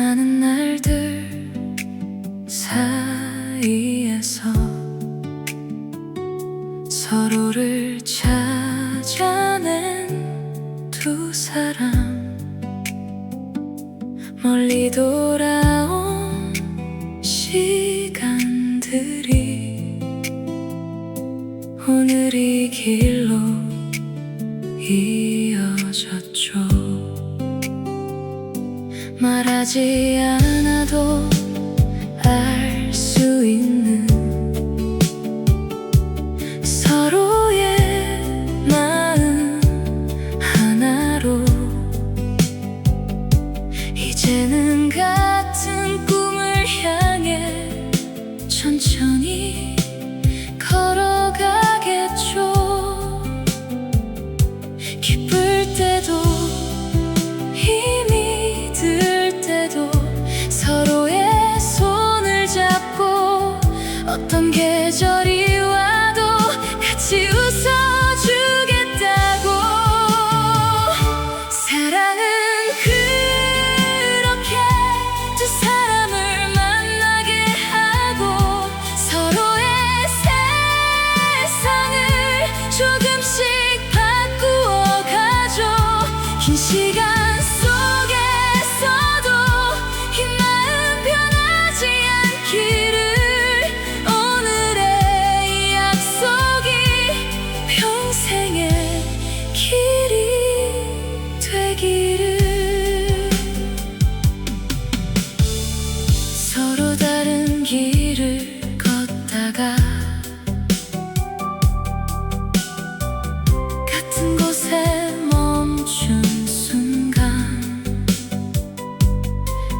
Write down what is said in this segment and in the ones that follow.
수많은 날들 사이에서 서로를 찾아낸 두 사람, 멀리 돌아온 시간들이 오늘 이 길로 이어졌죠. 말하지 않아도 알 수 있는 서로의 마음 하나로 이제는 같은 꿈을 향해 천천히 걸어가겠죠. 기쁠 때도 힘이 들 때도 서로의 손을 잡고 어떤 계절이 와도 같이 웃어주겠다고. 사랑은 그렇게 두 사람을 만나게 하고 서로의 세상을 조금씩 바꾸어 가죠. 긴 시간 속에서도 이 마음 변하지 않기를, 오늘의 이 약속이 평생의 길이 되기를. 서로 다른 길을 걷다가 같은 곳에 멈춘 순간,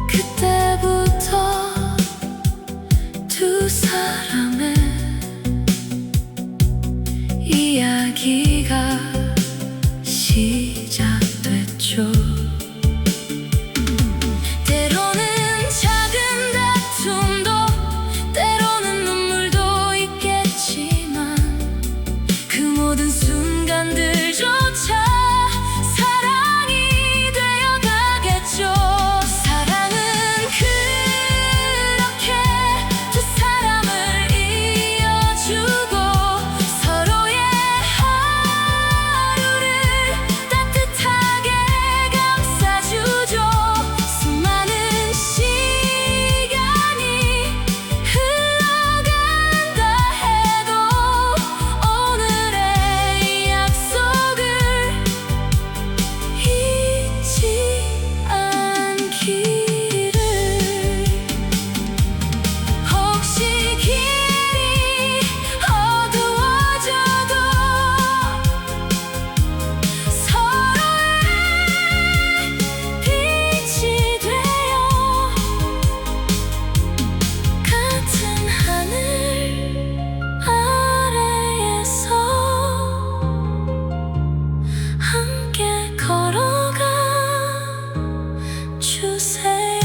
그때부터 두 사람의 이야기가 시작됐죠. 때로는 작은 다툼도 때로는 눈물도 있겠지만 그 모든 순간들조차 사랑이 되어가겠죠. 사랑은 그렇게 두 사람을 이어주고 서로의 하루를 따뜻하게 감싸주죠. 수많은 시간이 흘러간다 해도 오늘의 이 약속을 잊지 않기를. 혹시 길이 어두워져도 서로의 빛이 되어 같은 하늘 아래에서 함께 걸어가 주세요.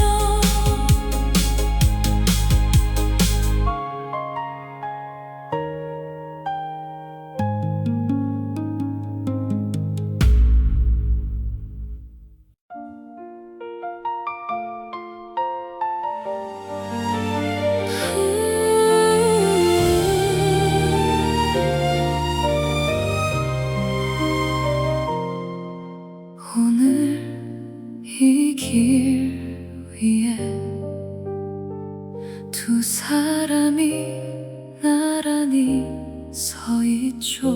오늘 이 길 위에 두 사람이 나란히 서 있죠.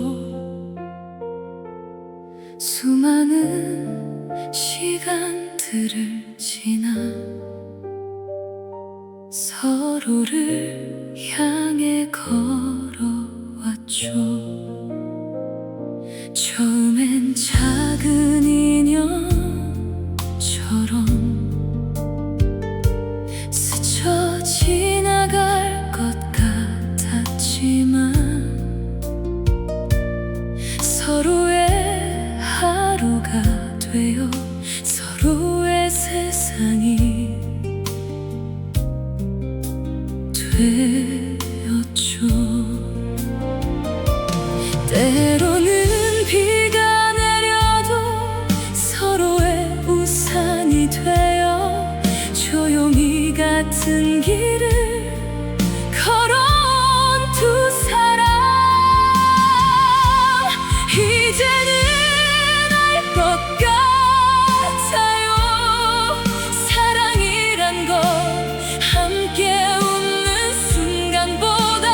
수많은 시간들을 지나 서로를 향해 걸어왔죠. 처음엔 작은 인연처럼 스쳐 지나갈 것 같았지만 서로의 하루가 되어 서로의 세상이 되었죠. 때로는 비가 내려도 서로의 우산이 되어 조용 같은 길을 걸어온 두 사람, 이제는 알 것 같아요. 사랑이란 건 함께 웃는 순간보다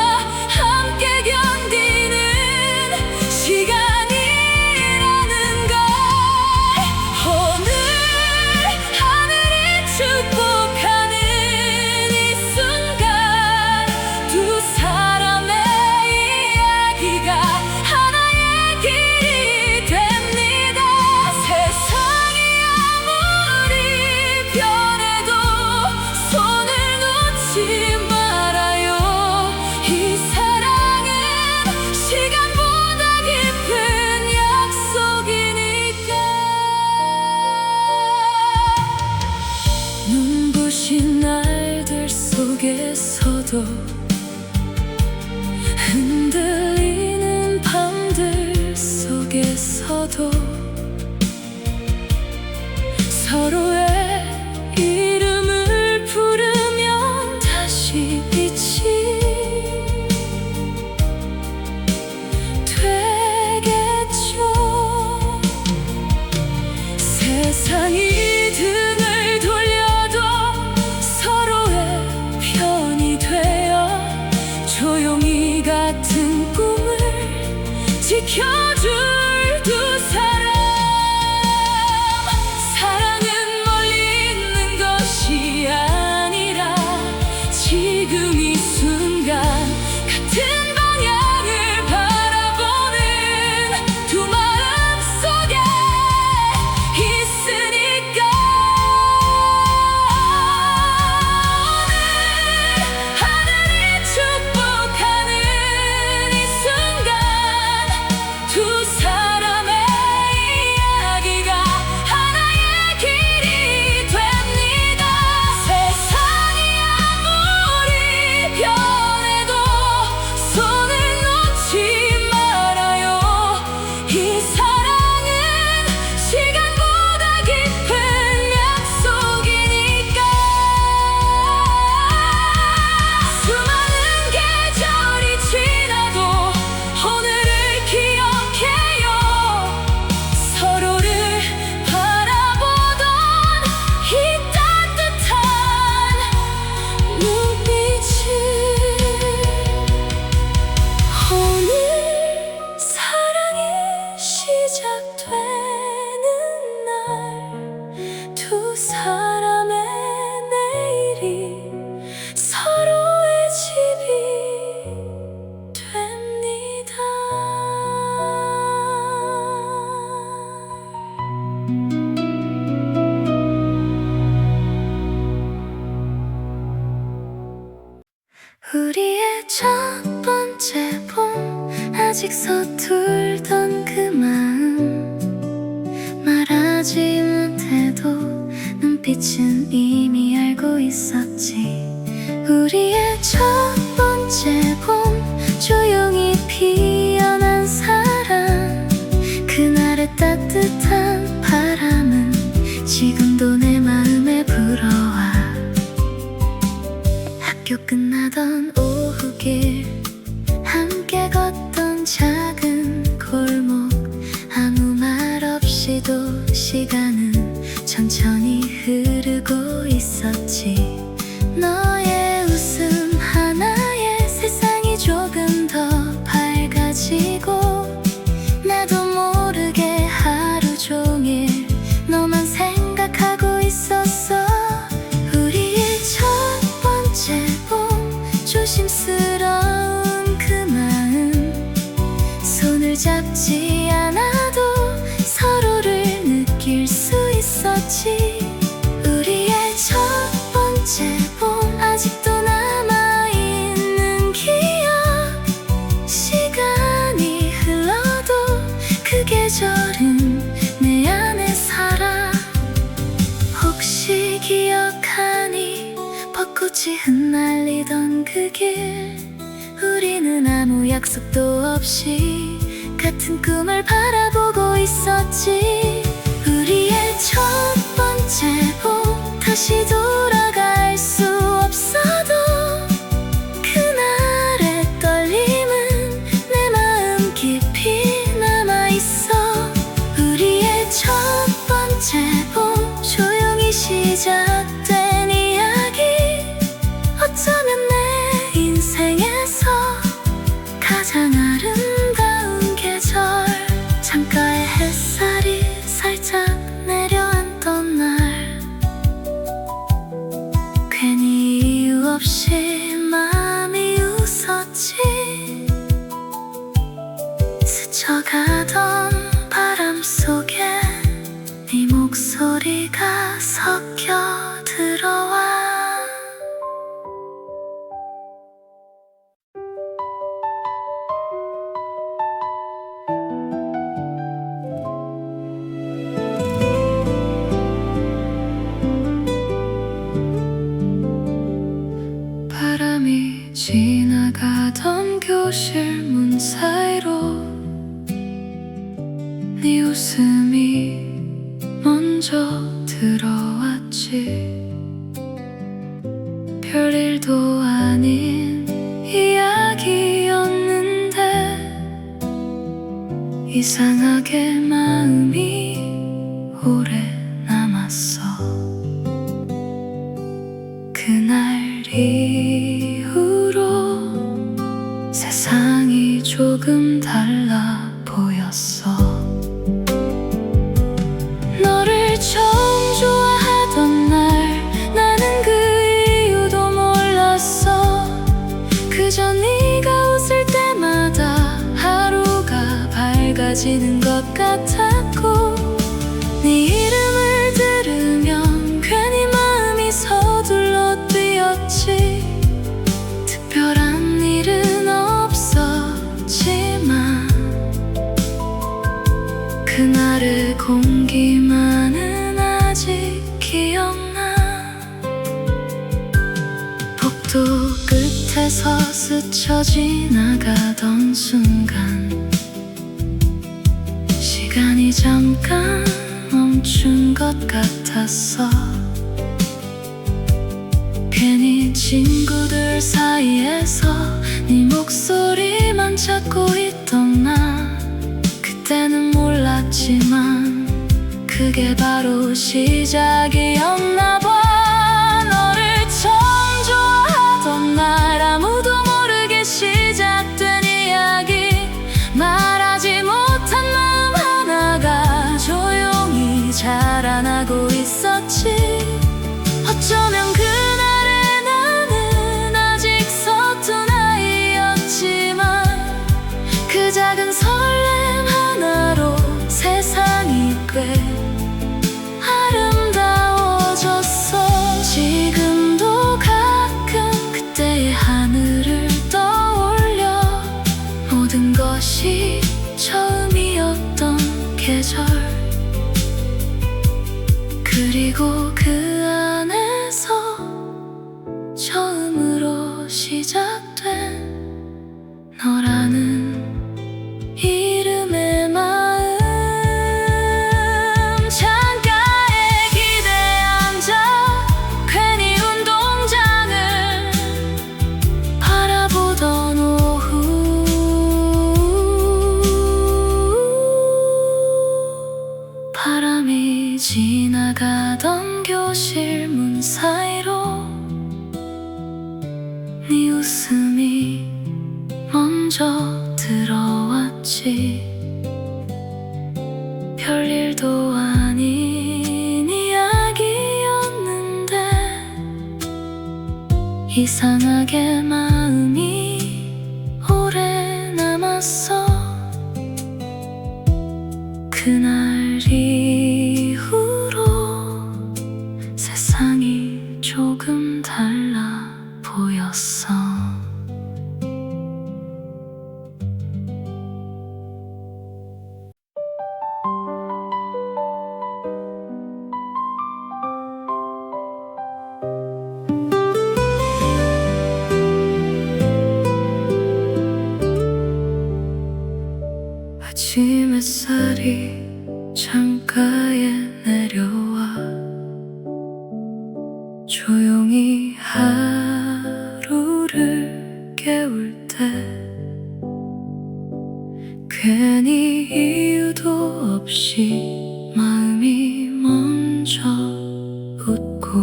함께 견디는 시간이라는 걸, 오늘 하늘이 축복하는 이 순간 두 사람의 이야기가 하나의 길이 됩니다. 세상이 아무리 변해도 손을 놓지 말아요. 이 사랑은 시간보다 깊은 약속이니까. 눈부신 날들 속에서도 흔들리는 밤들 속에서도 서로의 이름을 부르면 다시 빛이 되겠죠. 세상이 등을 돌려도 서로의 편이 되어 조용히 같은 꿈을 지켜줄 두 사람. 사랑은 멀리 있는 것이 아니라 지금 이 순간 같은 방향을 바라보는 두 마음 속에 있으니까. 오늘 하늘이 축복하는 이 순간 두 사람의 이야기가 하나의 길이 됩니다. 세상이 아무리 변해도 손을 놓지 말아요. 이 사랑은 시간보다 깊은 약속이니까. 수많은 계절이 지나도 오늘을 기억해요. 서로를 바라보던 이 따뜻한 눈빛을. 오늘 사랑이 시작되는 날 두 사람의 내일이 서로의 집이 됩니다. 우리의 첫 번째 봄, 아직 서툴던 그 마음 말하지 못해도 눈빛은 이미 알고 있었지. 우리의 첫 번째 봄, 조용히 피어난 사랑, 그날의 따뜻한 바람은 지금도 내 마음에 불어와. 학교 끝나던 오후길, 함께 걷던 작은 골목, 아무 말 없이도 시간은 천천히 흐르고 있었지. 너의 웃음 하나에 세상이 조금 더 밝아지고, 나도 모르게 하루 종일 너만 생각하고 있었어. 우리의 첫 번째 봄, 조심스러운 그 마음, 손을 잡지 않아도 서로를 느낄 수 있었지. 우리의 첫 번째 봄, 아직도 남아있는 기억. 시간이 흘러도 그 계절은 내 안에 살아. 혹시 기억하니 벚꽃이 흩날리던 그 길, 우리는 아무 약속도 없이 같은 꿈을 바라보고 있었지. 우리의 첫 번째 봄, 다시 돌아갈 수 없이 마음이 웃었지. 스쳐가던 바람 속에 네 목소리가 섞여 들어와. 바람이 지나가던 교실 문 사이로 네 웃음이 먼저 들어왔지. 별일도 아닌 이야기였는데 이상하게 마음이 오래 남았어. 그날 이후로 세상이 조금 달라 보였어. 너를 처음 좋아하던 날 나는 그 이유도 몰랐어. 그저 네가 웃을 때마다 하루가 밝아지는 것 같았고, 네 이름을 들으면 괜히 마음이 서둘러 뛰었지. 특별한 일은 없었지만 그날의 공기만은 아직 기억나. 복도 끝에서 스쳐 지나가던 순간 시간이 잠깐 멈춘 것 같았어. 괜히 친구들 사이에서 네 목소리만 찾고 있던 나. 그때는 몰랐지만 그게 바로 시작이었나 봐. 너를 처음 좋아하던 날 아무도 모르게 시작된 이야기. 말하지 못한 마음 하나가 조용히 자라나고 있었지. 어쩌면 그날의 나는 아직 서툰 아이였지만 그 작은 설렘 하나로 세상이 꽤 아름다워졌어. 지금도 가끔 그때의 하늘을 떠올려. 모든 것이 처음이었던 계절, 그리고 그 안에서 처음으로 시작된 너라는 이름의 마음. 창가에 기대 앉아 괜히 운동장을 바라보던 오후. 바람이 지나가던 교실 문 사이로 네 웃음이 먼저 들어왔지. 별일도 아닌 이야기였는데 이상하게 마음이 오래 남았어. 그날 이후로 세상이 조금 달라 보였어. 아침 햇살이 창가에 내려와 조용히 하루를 깨울 때 괜히 이유도 없이 마음이 먼저 웃고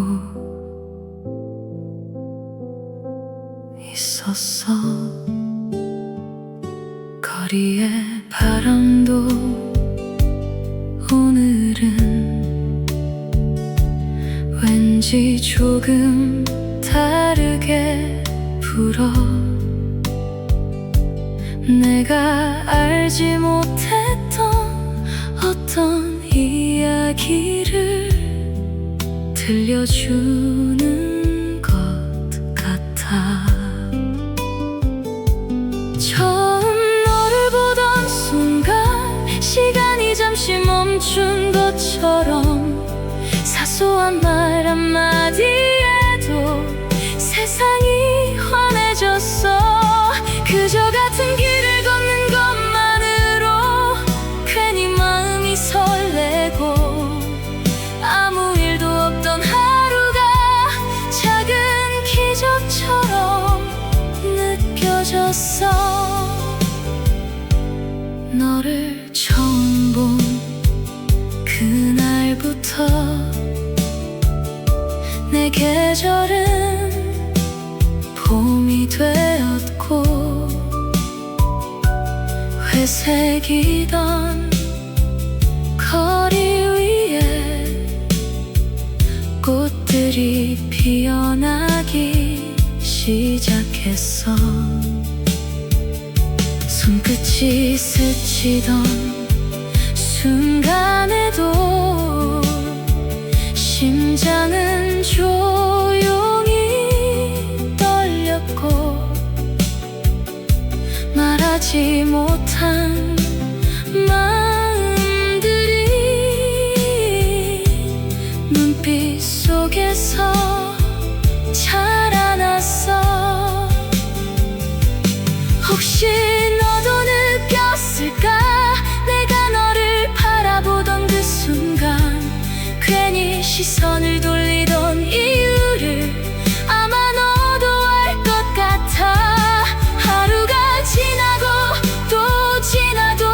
있었어. 거리의 바람도 오늘은 왠지 조금 다르게 불어 내가 알지 못했던 어떤 이야기를 들려주는 것 같아. 처음 너를 보던 순간 시간이 잠시 멈춘 것처럼 사소한 말 한마디에도 세상이 환해졌어. 그저 같은 길을 걷는 것만으로 괜히 마음이 설레고 아무 일도 없던 하루가 작은 기적처럼 느껴졌어. 너를 처음 본 그날부터 내 계절은 봄이 되었고 회색이던 거리 위에 꽃들이 피어나기 시작했어. 손끝이 스치던 순간에도 심장은 조용히 떨렸고 말하지 못한 마음들이 눈빛 속에서 자라났어. 혹시 너도 느꼈을까? 내가 너를 바라보던 그 순간 괜히 시선을 돌리던 이유를 아마 너도 알 것 같아. 하루가 지나고 또 지나도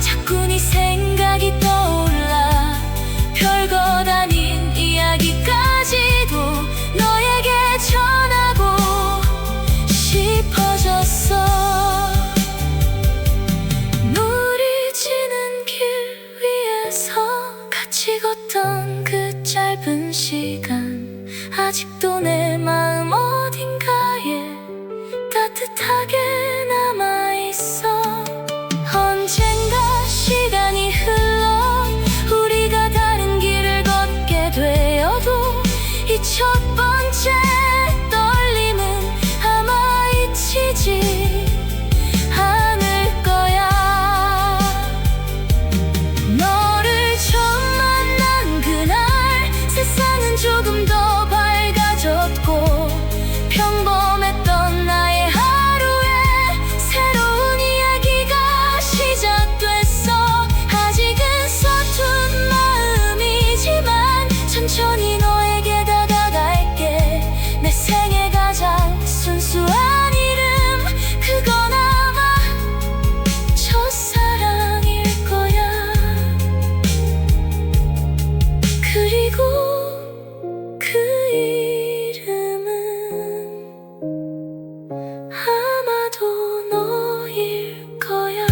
자꾸 네 생각이 떠올라. 별것 아닌 이야기까지도 너에게 전하고 싶어졌어. 눈이 지는 길 위에서 같이 걷던 그 짧은 시간 아직도 내 마음 어딘가에 따뜻하게 남아있어. 언젠가 시간이 흘러 우리가 다른 길을 걷게 되어도 이 첫 번째 떨림은 아마 잊히지 않을 거야. 너를 처음 만난 그날 세상은 조금 더 밝아졌고 평범했던 나의 하루에 새로운 이야기가 시작됐어. 아직은 서툰 마음이지만 천천히 너에게 다가갈게. 내 생에 가장 순수한 이름 그건 아마 첫사랑일 거야. 그리고 그 이름은 아마도 너일 거야.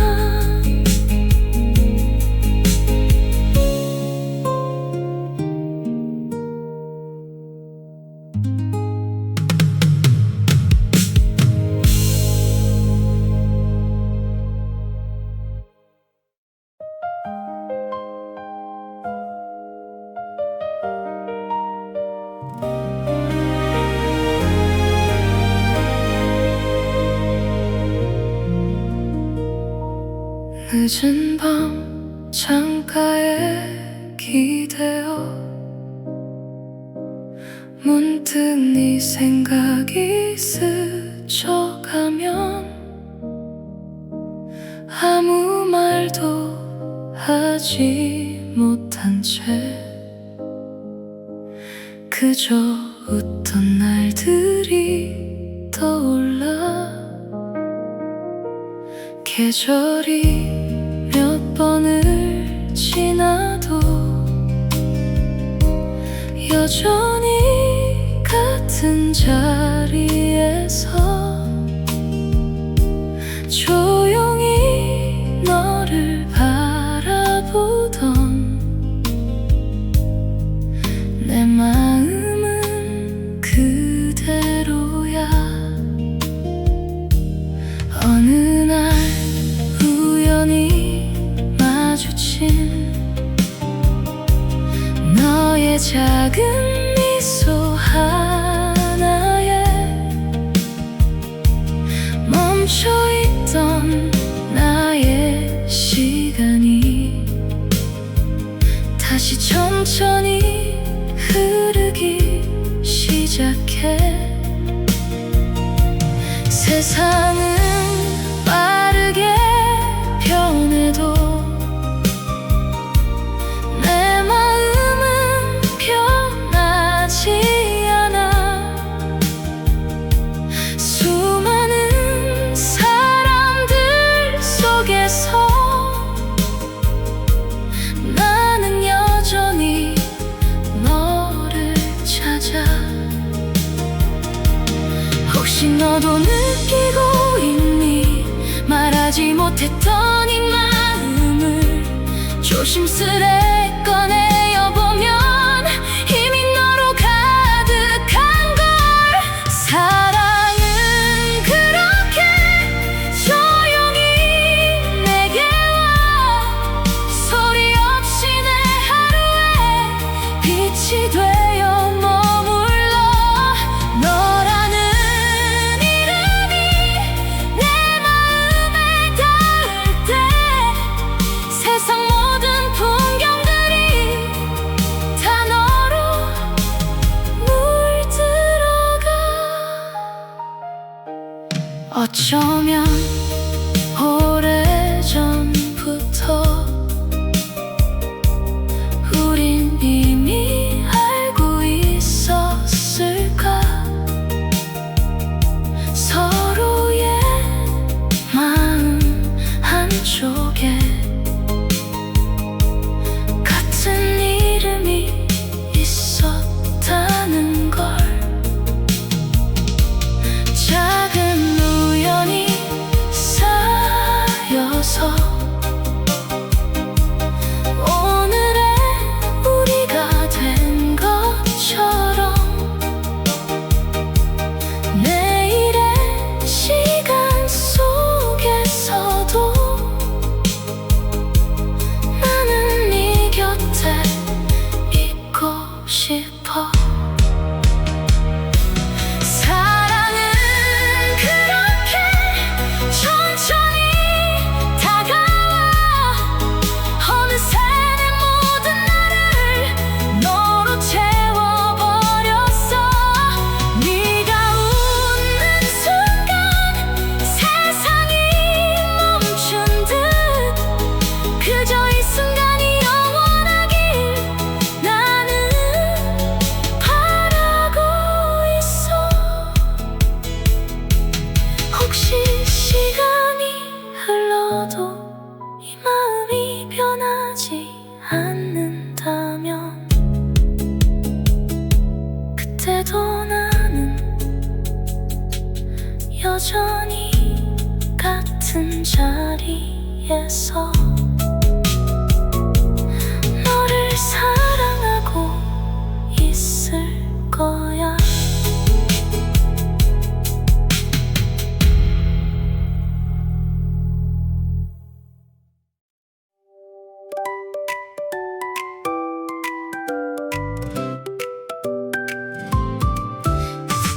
늦은 밤 창가에 기대어 문득 네 생각이 스쳐가면 아무 말도 하지 못한 채 그저 웃던 날들이 떠올라. 계절이 몇 번을 지나도 여전히 같은 자리에서 조용히 너를 바라보던 내 마음은 그대로야. 어느 날 우연히 마주친 너의 작은 미소 하나에 멈춰있던 나의 시간이 다시 천천히 흐르기 시작해. 세상은 빠르게 변해도 내 마음은 변하지 않아. 수많은 사람들 속에서 나는 여전히 너를 찾아. 혹시 너도 느끼고 있니? 말하지 못했던 이 마음을 조심스레 꺼내어보면 이미 너로 가득한 걸. 사랑은 그렇게 조용히 내게 와 소리 없이 내 하루에 빛이 되어 머물러. 너라는 이름이 내 마음에 닿을 때 세상 모든 풍경들이 다 너로 물들어가. 어쩌면 오래전부터 우린 이미 알고 있었을까. 서로의 마음 한쪽에 같은 이름이 있었다는 걸. 작은 우연이 쌓여서 오늘의 우리가 된 것처럼 내일의 시간 속에서도 나는 네 곁에 있고 싶어. 사랑은 그렇게 천천히 다가와 어느새 내 모든 나를 너로 채워버렸어. 네가 웃는 순간 세상이 멈춘 듯 그저 이 순간이 영원하길 나는 바라고 있어. 혹시 시간이 흘러도 이 마음이 변하지 않는다면 그때도 나는 여전히 같은 자리에서 너를 사랑하고 있을 거야.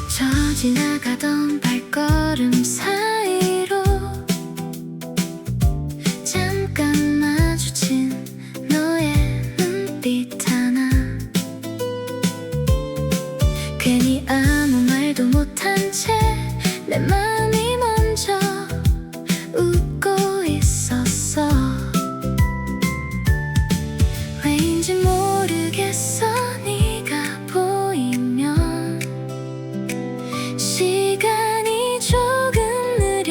스쳐 지나가던 발걸음 사이로 잠깐 마주친 너의 눈빛 하나. 괜히 아무 말도 못한 채 내 마음이 먼저 웃고 있었어. 왜인지 모르겠어. 네가 보이면 시간이 조금 느려.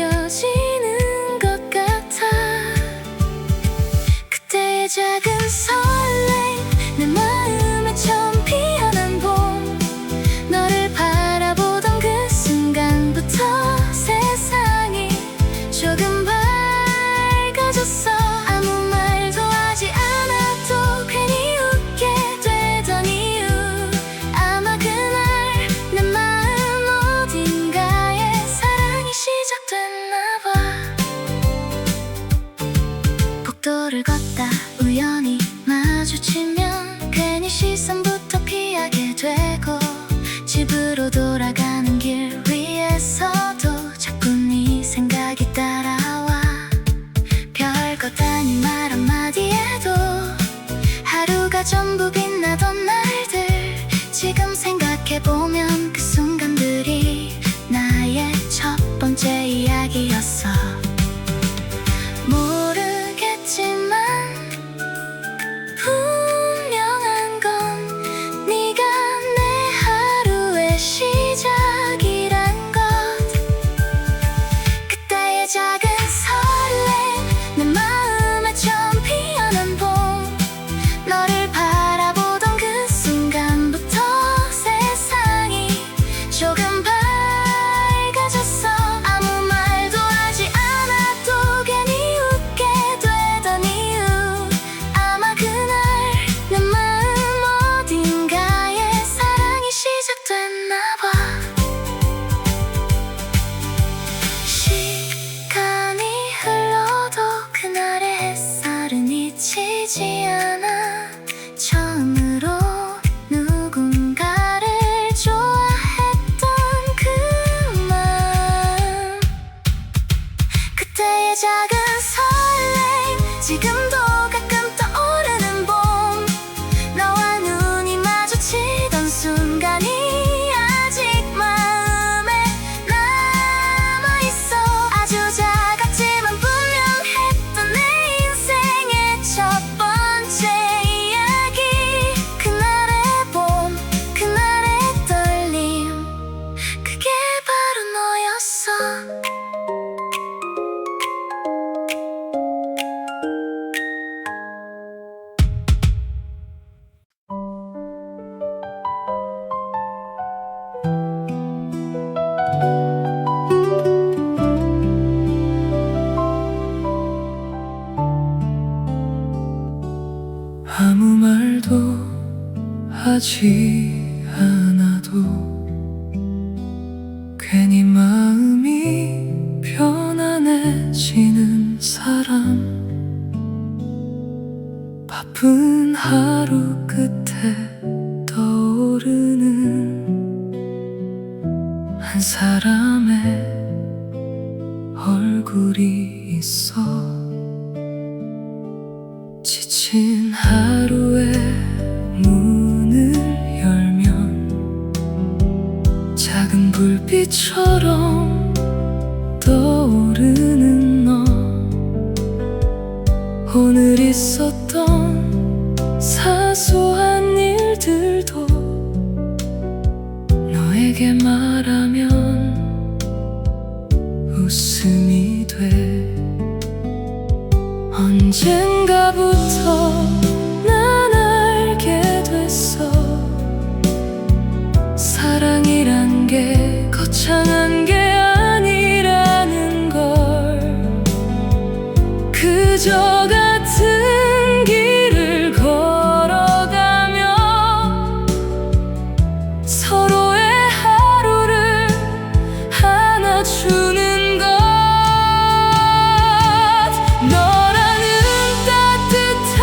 말하지 않아도 괜히 마음이 편안해지는 사람, 바쁜 하루 끝에 떠오르는 한 사람의 얼굴이 있어. 지친 하루에 문을 열면 작은 불빛처럼 떠오르는 너. 오늘 있었던 사소한 일들도 너에게 말하면 웃음이 돼. 언젠가부터 난 알게 됐어. 사랑이란 게 거창한 게 아니라는 걸. 그저 같은 길을 걸어가며 서로의 하루를 안아주는 것. 너라는 따뜻한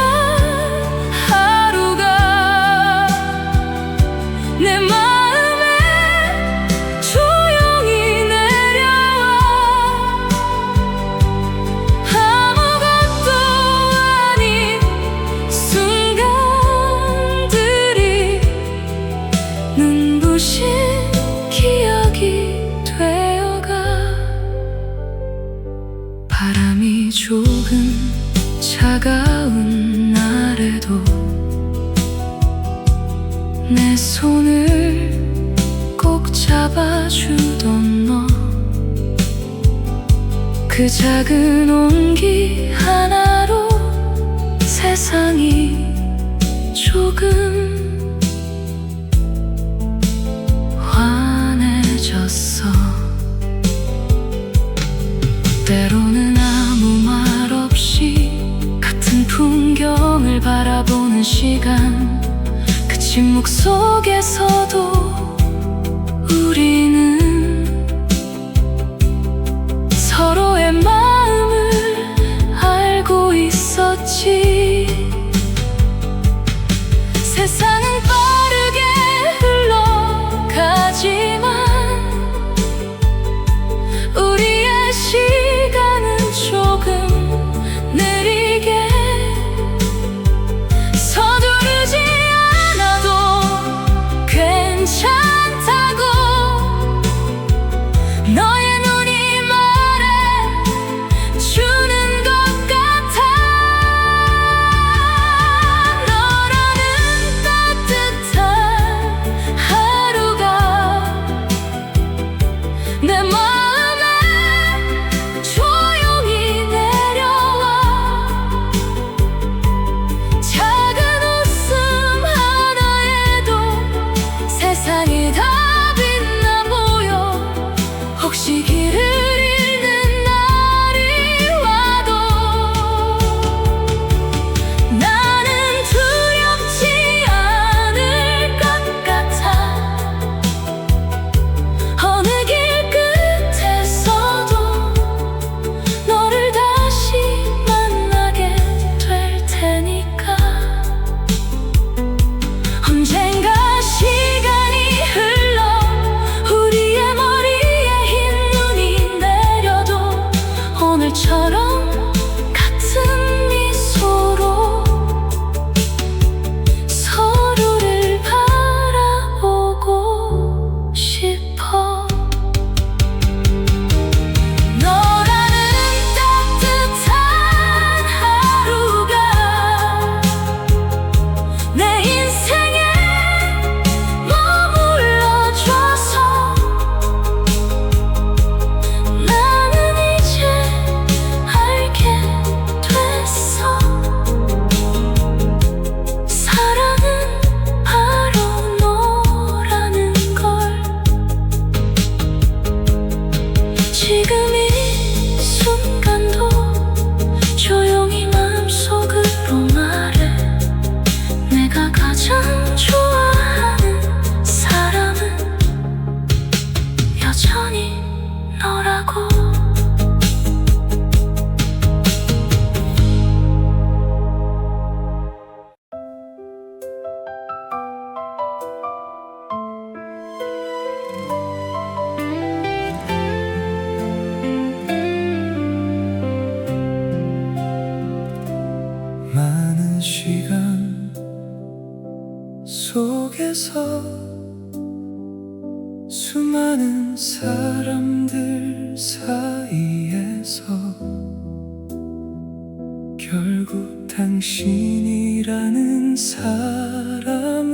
하루가 내 마음에 조용히 내려와. 아무것도 아닌 순간들이 눈부신 기억이 되어가. 바람이 조금 차가운 날에도 내 손을 꼭 잡아주던 너. 그 작은 온기 하나로 세상이 조금 환해졌어. 때로는 아무 말 없이 같은 풍경을 바라보는 시간, 그 침묵 속에서도 우리는 서로의 마음을 알고 있었지. 세상은 빠르게 흘러가지만 우리의 시간은 조금 느리게. 서두르지 않아도 괜찮다고 너의 눈이 말해주는 것 같아. 너라는 따뜻한 하루가 내 마음에 조용히 내려와. 작은 웃음 하나에도 세상이 다 빛나 보여. 혹시 길을 잃는 날이 와도 나는 두렵지 않을 것 같아. 어느 길 사람들 사이에서 결국 당신이라는 사람을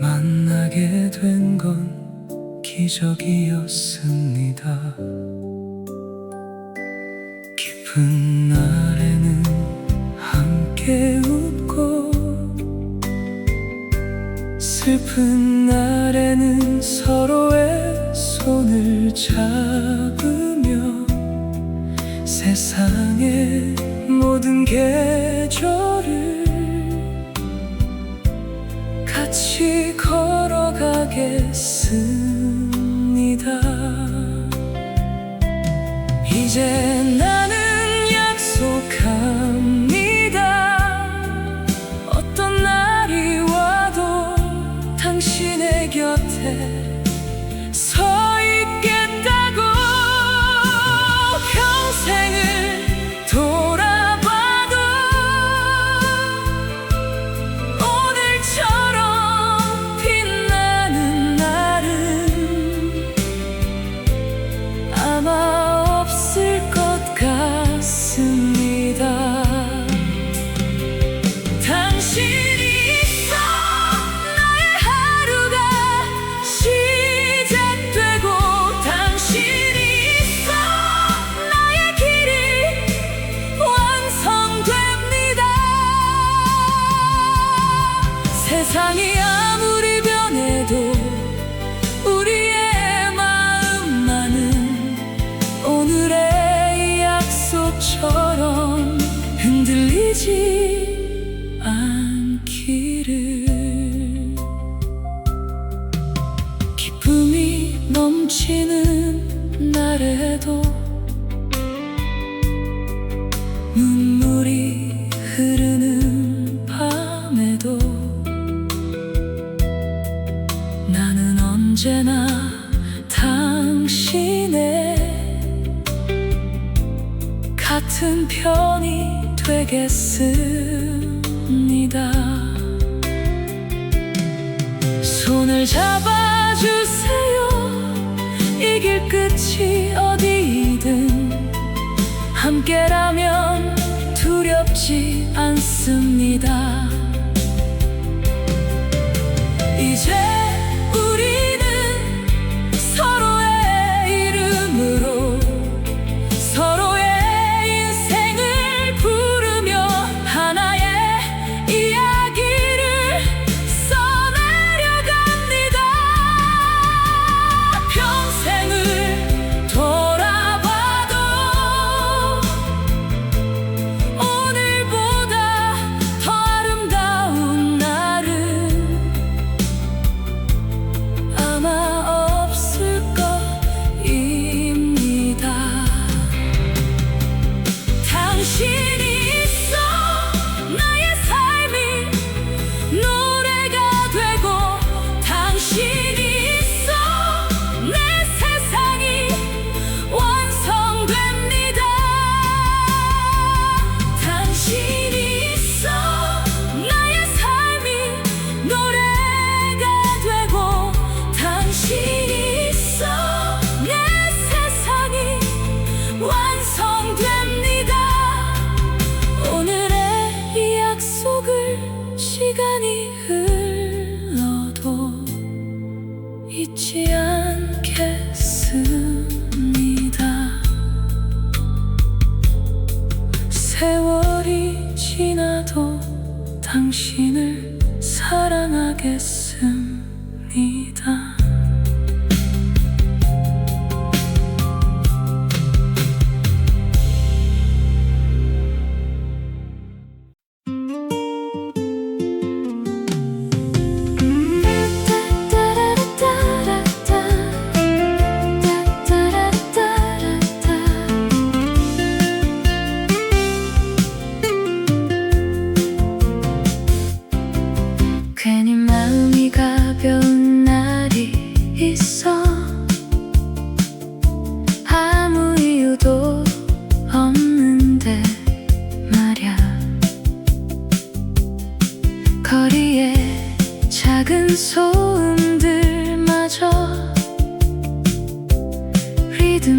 만나게 된 건 기적이었습니다. 기쁜 날에는 함께 웃고 슬픈 날에는 서로의 손을 잡으며 세상의 모든 계절을 같이 걸어가겠습니다. 이제 나는 약속합니다. 어떤 날이 와도 당신의 곁에 서 있겠다고. 평생을 돌아봐도 오늘처럼 빛나는 날은 아마 없을 것 같습니다. 당신이 있어 나의 하루가 시작되고, 당신이 있어 나의 길이 완성됩니다. 세상이 아무리 변해도 우리의 마음만은 오늘의 이 약속처럼 흔들리지 않기를. 기쁨이 넘치는 날에도 눈물이 흐르는 밤에도 나는 언제나 당신의 같은 편이 되겠습니다. 손을 잡아주세요. 이 길 끝이 어디든 함께라면 두렵지 않습니다. 이제 우리는 서로의 이름으로 서로의 인생을 부르며 하나의 이야기를 써내려갑니다. 평생을 돌아봐도 오늘보다 더 아름다운 날은 아마 없을 것입니다. 당신이 있어 나의 삶이 노래가 되고, 당신이 있어 내 세상이 완성됩니다. 당신이 있어 나의 삶이 노래가 되고, 당신이 있어 내 세상이 완성됩니다. 오늘의 이 약속을 시간이 흘러도 잊지 않겠습니다. 세월이 지나도 당신을 사랑하겠습니다. 괜히 마음이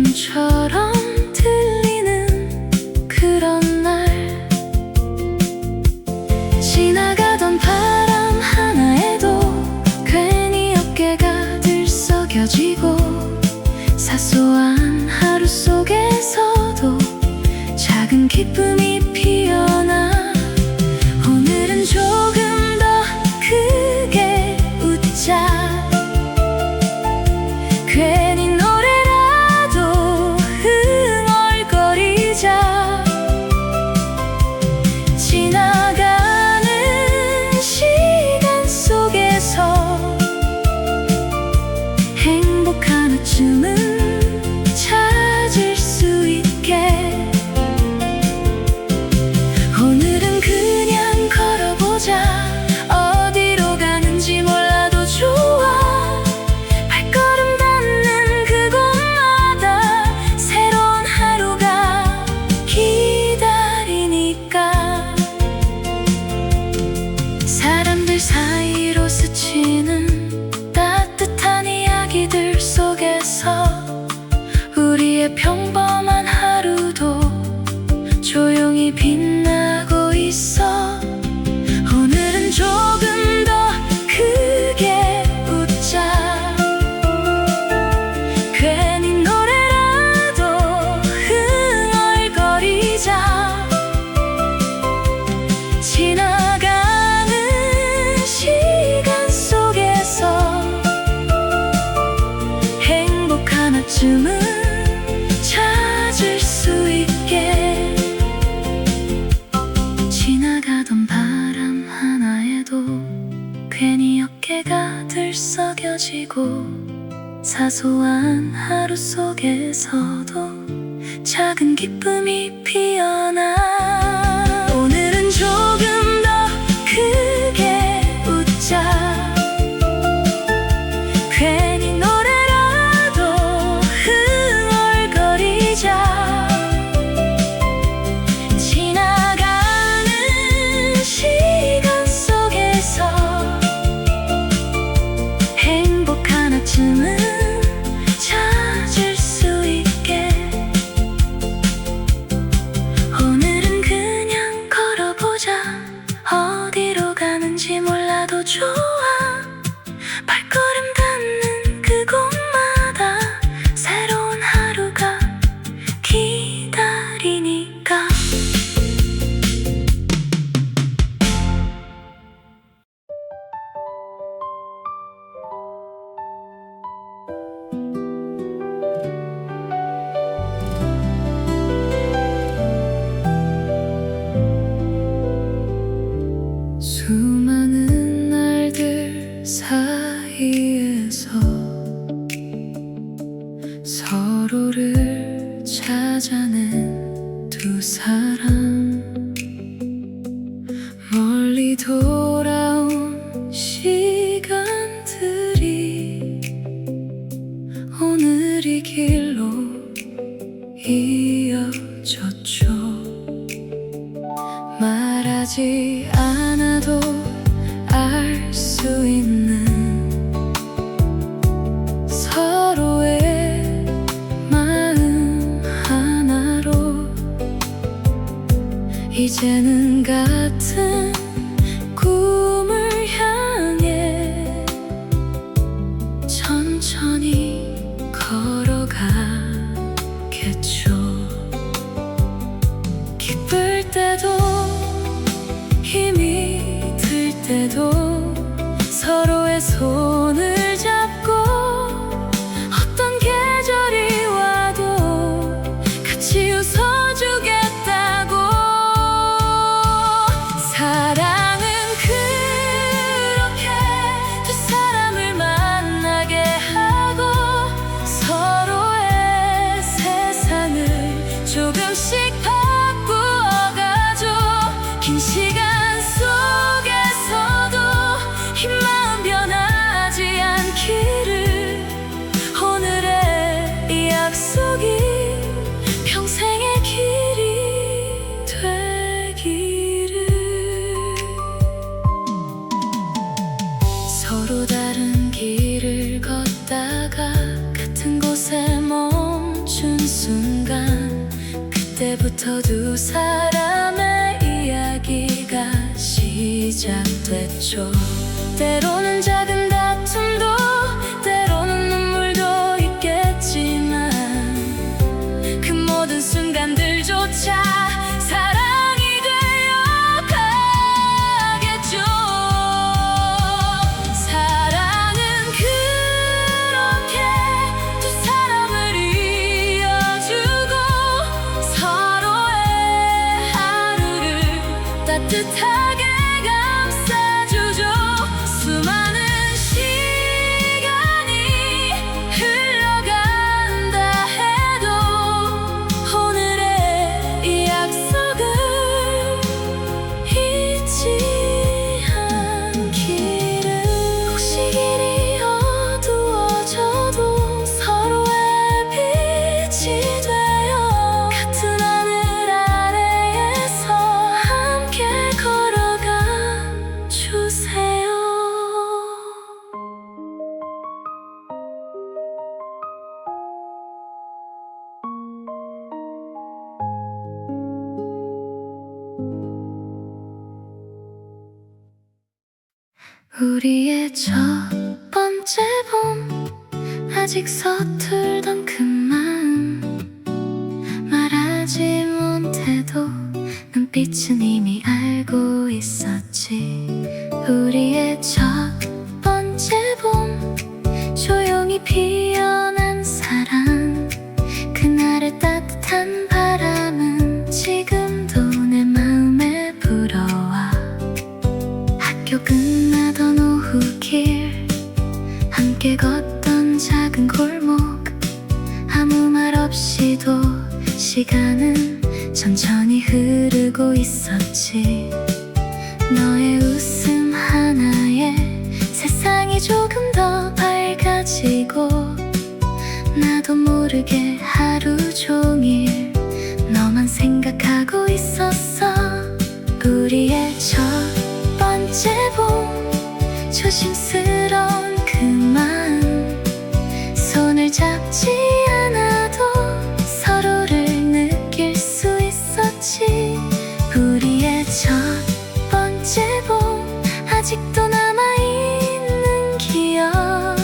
꿈처럼 들리는 그런 날, 지나가던 바람 하나에도 괜히 어깨가 들썩여지고, 사소한 하루 속에서도 작은 기쁨이 피어나. 오늘은 조금 더 크게 웃자. 괜히 노래라도 흥얼거리자. 지나가는 시간 속에서 행복 하나쯤은 찾을 수 있게. 오늘은 그냥 걸어보자. 어디로 가는지 몰라도 좋아. 발걸음 닿는 그곳마다 새로운 하루가 기다리니까. 사람들 사이로 스치는 따뜻한 이야기들 속에서 우리의 평범한 하루도 조용히 빛나고 있어. 오늘은 조금 더 크게 웃자. 괜히 노래라도 흥얼거리자. 지나가는 시간 속에서 행복 하나쯤은 찾을 수 있게. 지나가던 바람 하나에도 괜히 어깨가 들썩여지고, 사소한 하루 속에서도 작은 기쁨이 피어나. 오늘은 조금 더 크게 웃자. 괜히 노래라도 흥얼거리자. 지나가는 시간 속에서 행복 하나쯤은 찾을 수 있게. 오늘은 그냥 걸어보자. 어디로 가는지 몰라도 좋아. 발걸음 닿는 그곳마다 새로운 하루가 기다리니까. 수많은 날들 사이에서 서로를 찾아낸 두 사람, 멀리 돌아온 시간들이 오늘 이 길로 이어졌죠. 말하지 않아도 알 수 있는 서로의 마음 하나로 이제는 같은 꿈을 향해 천천히 걸어가겠죠. 기쁠 때도 힘이 들 때도 서로의 손을 잡고, 어떤 계절이 와도 같이 웃어주겠다고. 사랑은 그렇게 두 사람을 만나게 하고, 그때부터 두 사람의 이야기가 시작됐죠. 때로는 작은 다툼도 때로는 눈물도 있겠지만 그 모든 순간들조차 사랑이 되어가겠죠. 사랑은 그렇게 두 사람을 이어주고 서로의 하루를 따뜻하게 감싸주죠. 수많은 시간이 흘러간다 해도 오늘의 이 약속을 잊지 않기를. 혹시 길이 어두워져도 서로의 빛이 되어 같은 하늘 아래에서 함께 걸어가 주세요. 우리의 첫 번째 봄, 아직 서툴던 그 마음 말하지 못해도 눈빛은 이미 알고 있었지. 우리의 첫 번째 봄, 조용히 피어난 사랑, 그날의 따뜻한 바람은 지금도 내 마음에 불어와. 학교 끝나던 오후길, 함께 걷던 작은 골목, 아무 말 없이도 시간은 천천히 흐르고 있었지. 너의 웃음 하나에 세상이 조금 더 밝아지고 나도 모르게 하루 종일 너만 생각하고 있었어. 우리의 첫 번째 봄, 조심스러운 그 마음, 손을 잡지 않아도 서로를 느낄 수 있었지. 우리의 첫 번째 봄, 아직도 남아있는 기억.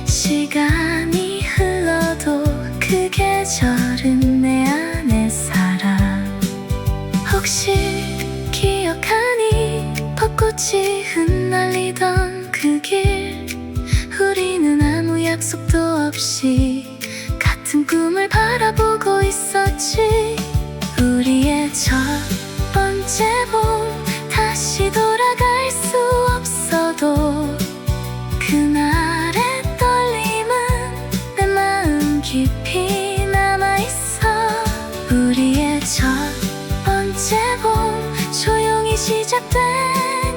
시간이 흘러도 그 계절은 내 안에 살아. 혹시 기억하니 벚꽃이 흩날리던 그 길, 우리는 아무 약속도 없이 같은 꿈을 바라보고 있었지. 우리의 첫 번째 봄, 다시 돌아갈 수 없어도 그날의 떨림은 내 마음 깊이 남아있어. 우리의 첫 번째 봄, 조용히 시작된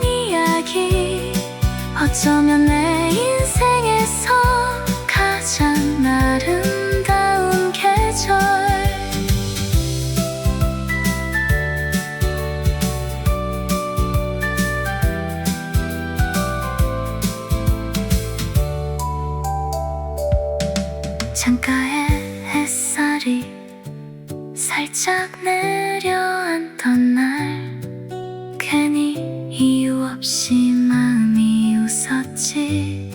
이야기, 어쩌면 내 인생에서 가장 아름다운 계절. 창가에 햇살이 살짝 내려앉던 날, 괜히 이유 없이 마음이 웃었지.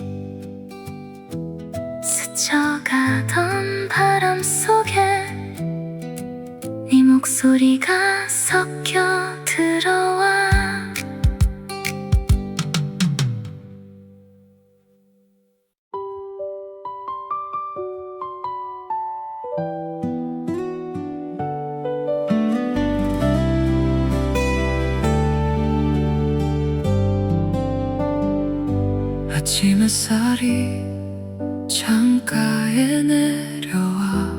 스쳐가던 바람 속에 네 목소리가 섞여 들어와. 아침 햇살이 창가에 내려와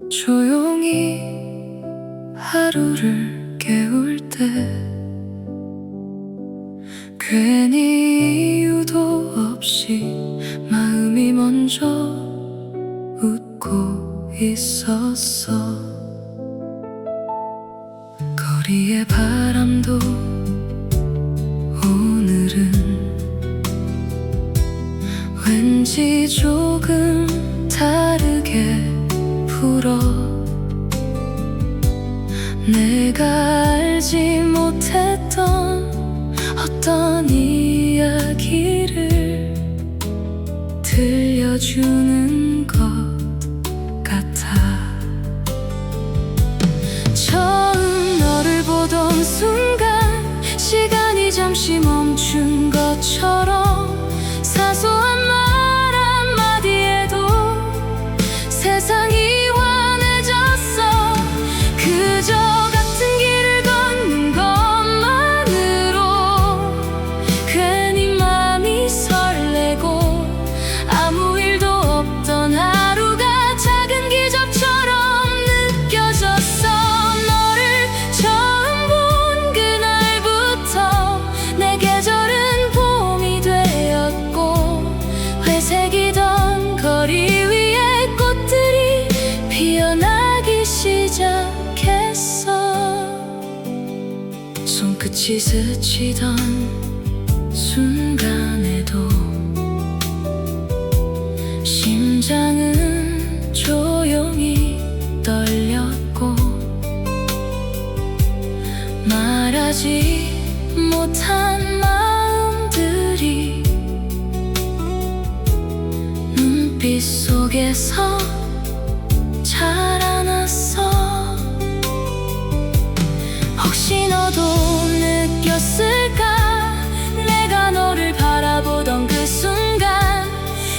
조용히 하루를 깨울 때 괜히 이유도 없이 마음이 먼저 웃고 있었어. 거리의 바람도 오늘은 왠지 조금 다르게 불어. 내가 알지 못했던 어떤 이야기를 들려주는 것 같아. 처음 너를 보던 순간 시간이 잠시 멈춘 것처럼 사소한 말 한마디에도 세상이 환해졌어. 그저 같은 길을 걷는 것만으로 괜히 맘이 설레고 아무 일도 없던 하루가 작은 기적처럼 느껴졌어. 너를 처음 본 그날부터 내 계절은 봄이 되었고 회색이던 거리 위에 꽃들이 피어나기 시작했어. 손끝이 스치던 순간에도 심장은 조용히 떨렸고 말하지 못한 마음들이 눈빛 속에서 자라났어. 혹시 너도 느꼈을까? 내가 너를 바라보던 그 순간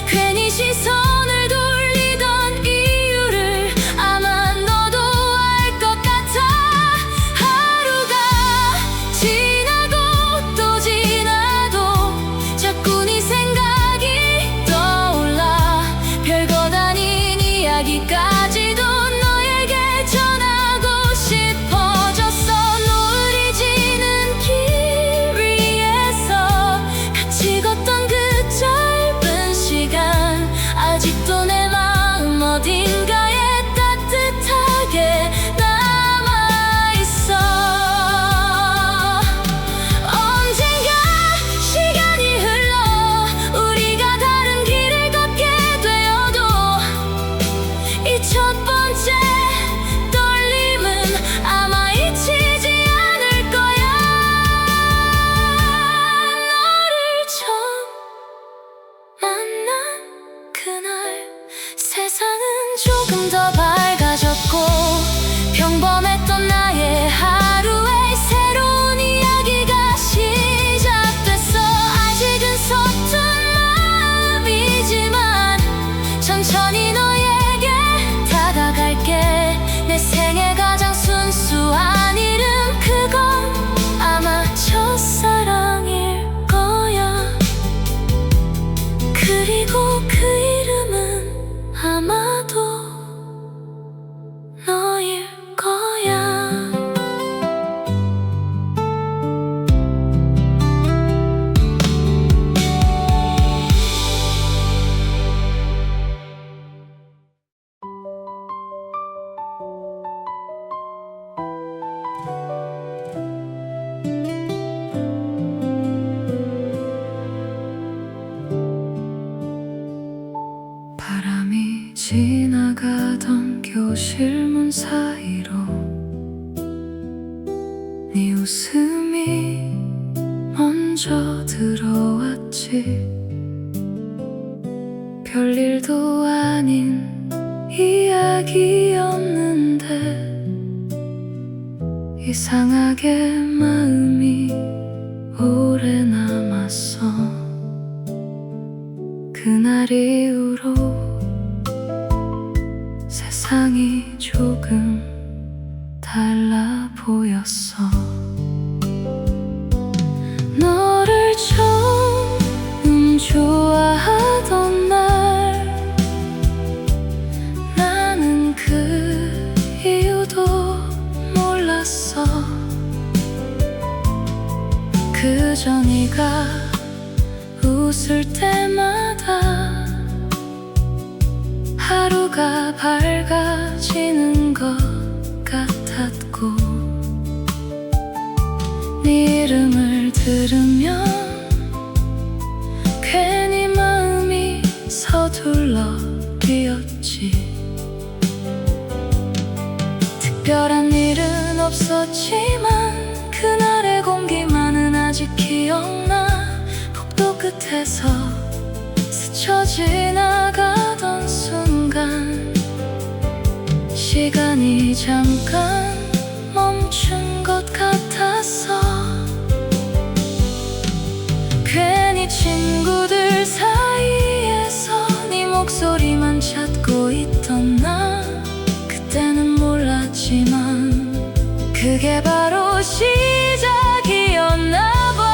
괜히 시선을 돌리던 이유를 아마 너도 알 것 같아. 하루가 지나고 또 지나도 자꾸 네 생각이 떠올라. 별것 아닌 이야기까지도 너에게 전하고 싶어졌어. 노을이 지는 길 위에서 같이 걷던 그 짧은 시간 아직도 내 마음 어딘가에 따뜻하게 남아있어. 언젠가 시간이 흘러 우리가 다른 길을 걷게 되어도 이 첫 번째 떨림은 아마 잊히지 않을 거야. 너를 처음 만난 그날 세상은 조금 더 밝아졌고 평범했던 나의 하루에 새로운 이야기가 시작됐어. 아직은 서툰 마음이지만 천천히 너에게 다가갈게. 내 생애 가장 순수한 이름 그건 아마 첫사랑일 거야. 그리고 그 이름은 아마도 너일 거야. 바람이 지나가던 교실 문 사이로 네 웃음이 먼저 들어왔지. 별일도 아닌 이야기였는데 이상하게 마음이 오래 남았어. 그날 이후로 세상이 조금 달라 보였어. 너를 처음 좋아하던 날 나는 그 이유도 몰랐어. 그저 네가 웃을 때마다 하루가 밝아지는 것 같았고 네 이름을 들으면 괜히 마음이 서둘러 뛰었지. 특별한 일은 없었지만 그날의 공기만은 아직 기억나. 복도 끝에서 스쳐 지나가던 순간 시간이 잠깐 멈춘 것 같았어. 괜히 친구들 사이에서 네 목소리만 찾고 있던 나. 그때는 몰랐지만 그게 바로 시작이었나 봐.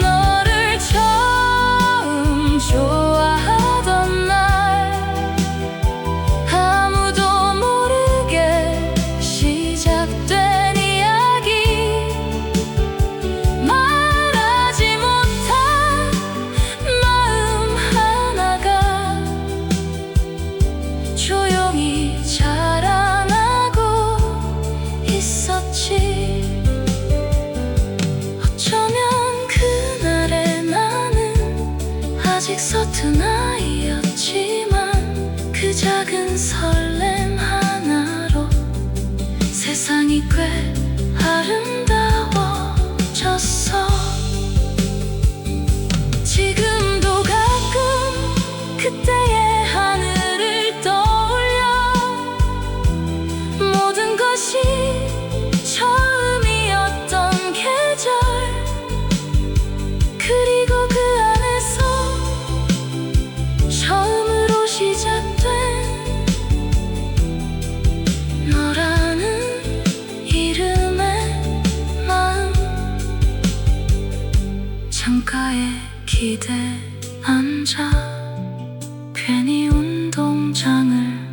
너를 처음 좋아하던 날 아무도 모르게 시작된 이야기. 말하지 못한 마음 하나가 조용히 자라나고 있었지. 어쩌면 그날의 나는 아직 서툰 아이였지만 그 작은 설렘 하나로 세상이 꽤 아름다워졌어. 지금도 가끔 그때의 하늘을 떠올려. 모든 것이 처음이었던 계절, 그리고 그 안에서 처음으로 시작된 너라는 이름의 마음. 창가에 기대 앉아 괜히 운동장을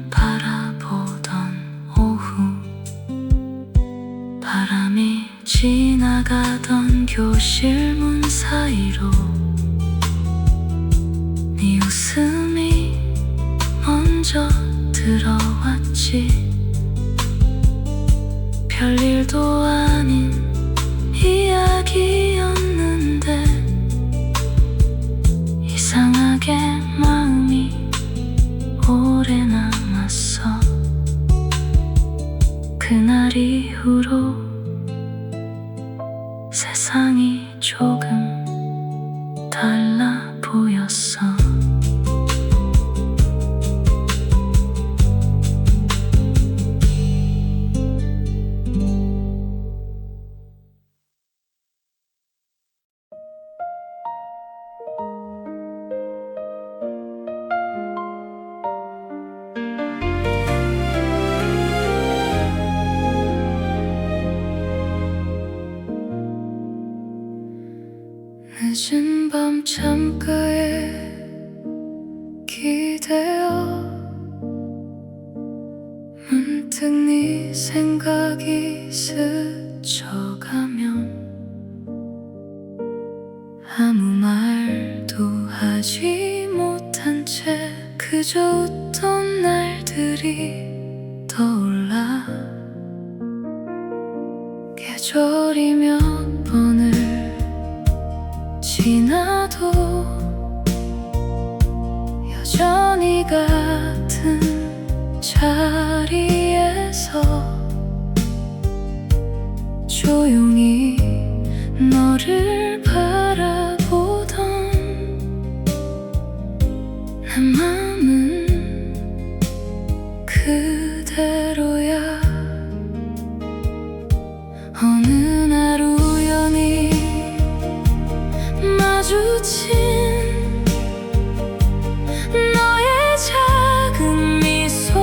바라보던 오후. 바람이 지나가던 교실 문 사이로 네 웃음이 먼저 들어왔지. 별일도 아닌 이야기였는데 이상하게 마음이 오래 남았어. 그날 이후로 세상이 조금 달라 보였어. 늦은 밤 창가에 기대어 문득 네 생각이 스쳐가면 아무 말도 하지 못한 채 그저 웃던 날들이 떠올라. 계절이 몇 번을 지나도 여전히 같은 자리에서 조용히 너를 바라보던 내 맘은 그대로야. 어느 날 우연히 마주친 너의 작은 미소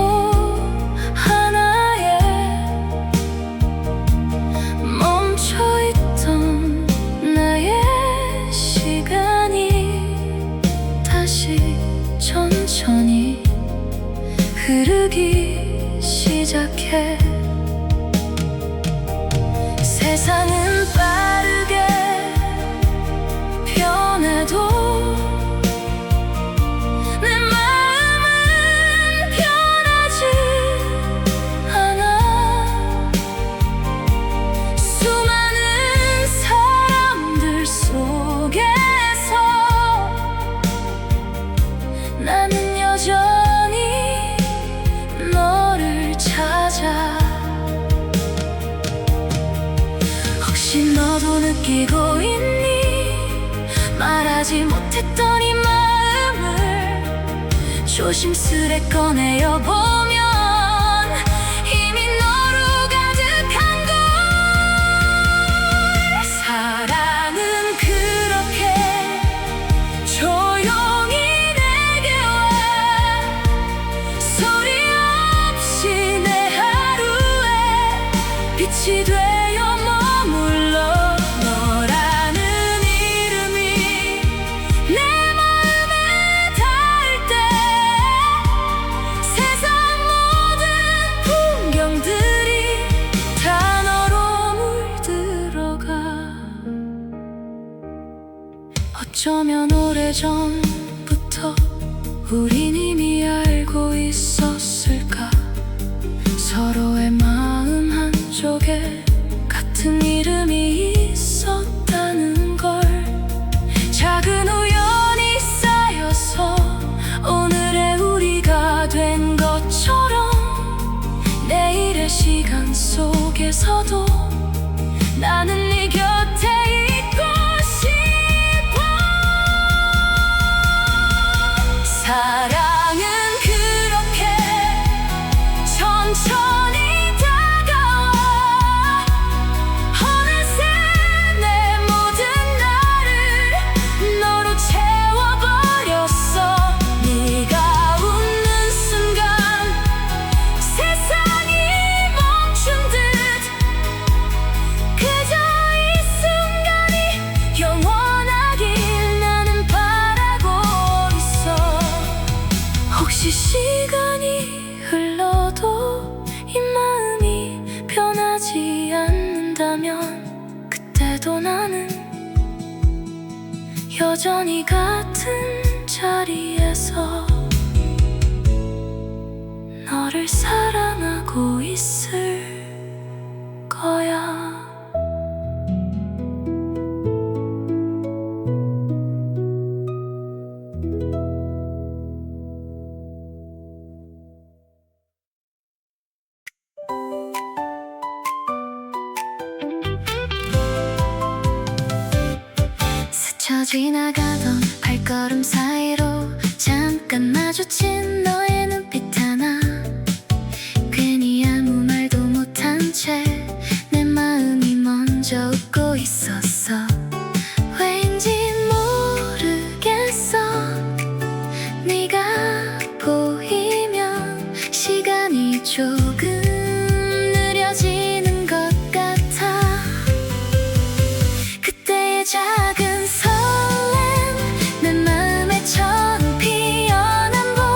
하나에 멈춰있던 나의 시간이 다시 천천히 흐르기 시작해. 세상은 빠르게 변해도 내 마음은 변하지 않아. 수많은 사람들 속에서 나는 여전히 너를 찾아 조심스레 꺼내어 보면 이미 너로 가득한 걸. 사랑은 그렇게 조용히 내게 와 소리 없이 내 하루에 빛이 되어 머물러. 너라는 이름이 내 마음에 닿을 때 세상 모든 풍경들이 다 너로 물들어가. 어쩌면 오래전부터 우린 이미 알고 있었을까. 서로의 마음 한쪽에 같은 이름이 있었다는 걸. 작은 우연이 쌓여서 오늘의 우리가 된 것처럼 내일의 시간 속에서도 나는 네 곁에 있고 싶어. 사랑은 그렇게 천천히 다가와 어느새 내 모든 나를 너로 채워버렸어. 네가 웃는 순간 세상이 멈춘 듯 그저 이 순간이 영원하길 나는 바라고 있어. 혹시 시간이 흘러도 이 마음이 변하지 않는다면 그때도 나는 여전히 같은 자리에서 너를 사랑하고 있을 거야. 스쳐 지나가던 발걸음 사이로 잠깐 마주친 너의 눈빛 하나. 괜히 아무 말도 못한 채 내 마음이 먼저 웃고 있었어. 왠지 모르겠어. 네가 보이면 시간이 조금 느려지는 것 같아. 그때의 작은 설렘 내 마음에 처음 피어난 봄.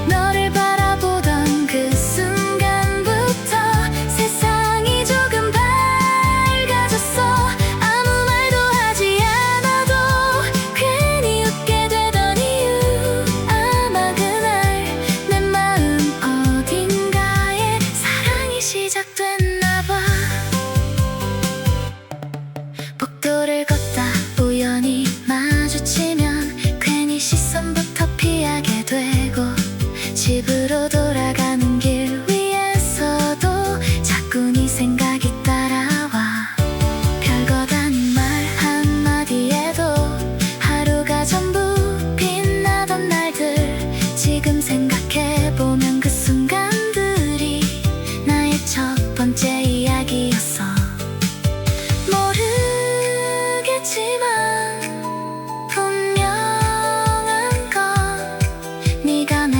너를 바라보던 그 순간부터 세상이 조금 밝아졌어. 아무 말도 하지 않아도 괜히 웃게 되던 이유. 아마 그날 내 마음 어딘가에 사랑이 시작됐나 봐. 복도를 걷다 우연히 마주치면 괜히 시선부터 피하게 되고 집으로 돌아가는 길 위에서도 자꾸 네 생각이 따라와. 별것 아닌 말 한마디에도 하루가 전부 빛나던 날들. 지금 생각해보면 그 순간들이 나의 첫 번째 이야기였어. 모르겠지만 분명한 건 네가 내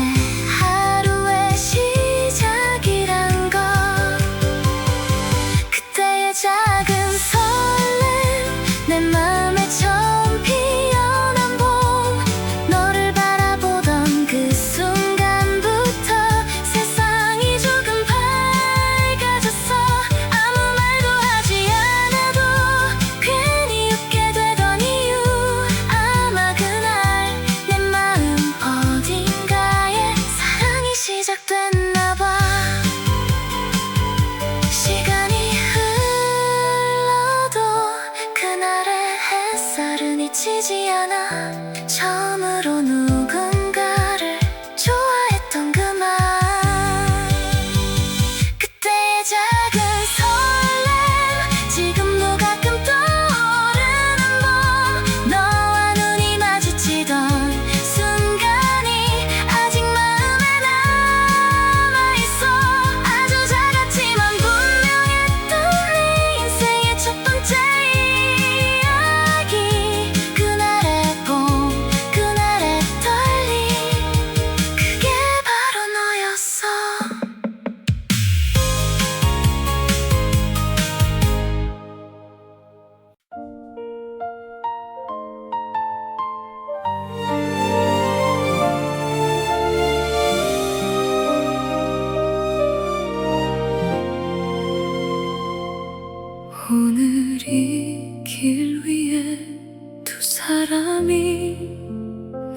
하루의 시작이란 것. 그때의 작은 설렘 내 마음에 처음 피어난 봄. 너를 바라보던 그 순간부터 세상이 조금 밝아졌어. 아무 말도 하지 않아도 괜히 웃게 되던 이유. 아마 그날 내 마음 어딘가에 사랑이 시작됐나 봐. 시간이 흘러도 그날의 햇살은 잊히지 않아. 처음으로 누군가를 좋아했던 그 말. 그때의 작은 설렘 지금도 가끔 떠오르는 봄. 너와 눈이 마주치던 순간이 아직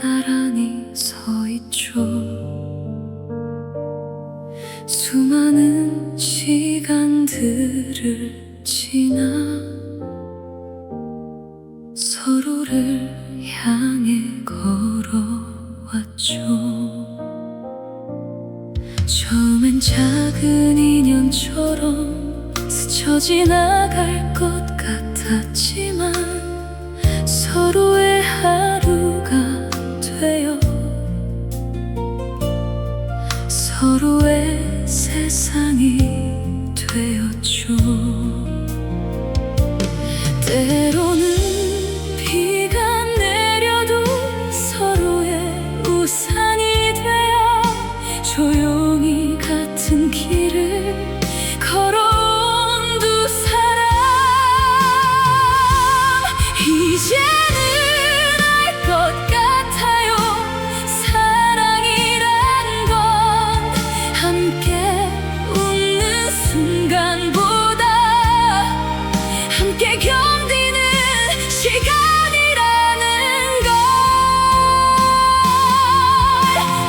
나란히 서 있죠. 수많은 시간들을 지나 서로를 향해 걸어왔죠. 처음엔 작은 인연처럼 스쳐 지나갈 것 같았지만 서로의 하루가 되어 서로의 세상이 되었죠. 때로는 비가 내려도 서로의 우산이 되어 조용히 같은 길을 걸어온 두 사람. 이제는 알 것 같아요. 사랑이란 건 함께 웃는 순간보다 함께 견디는 시간이라는 걸.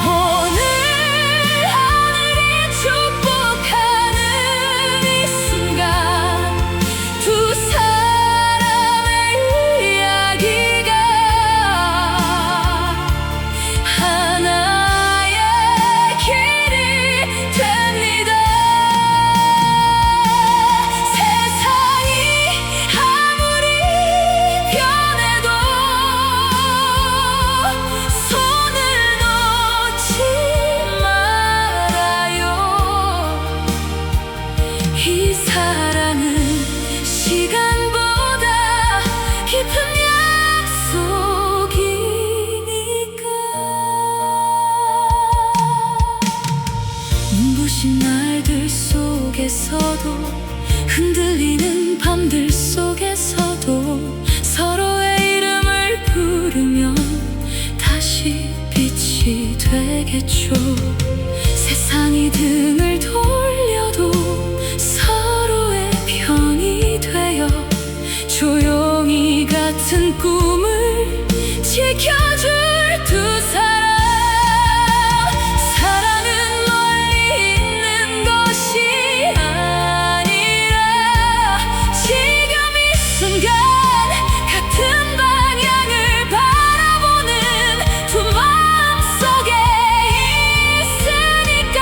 오늘 하늘이 축복하는 이 순간 두 사람의 이야기가 하나의 길이 됩니다. 세상이 아무리 변해도 손을 놓지 말아요. 이 사랑은 시간보다 깊은 약속이니까. 눈부신 날들 속에서도 흔들리는 밤들 속에서도 서로의 이름을 부르면 다시 빛이 되겠죠. 세상이 등을 돌려도 서로의 편이 되어 조용히 같은 꿈을 지켜줄 두 사람. 사랑은 멀리 있는 것이 아니라 지금 이 순간 같은 방향을 바라보는 두 마음 속에 있으니까.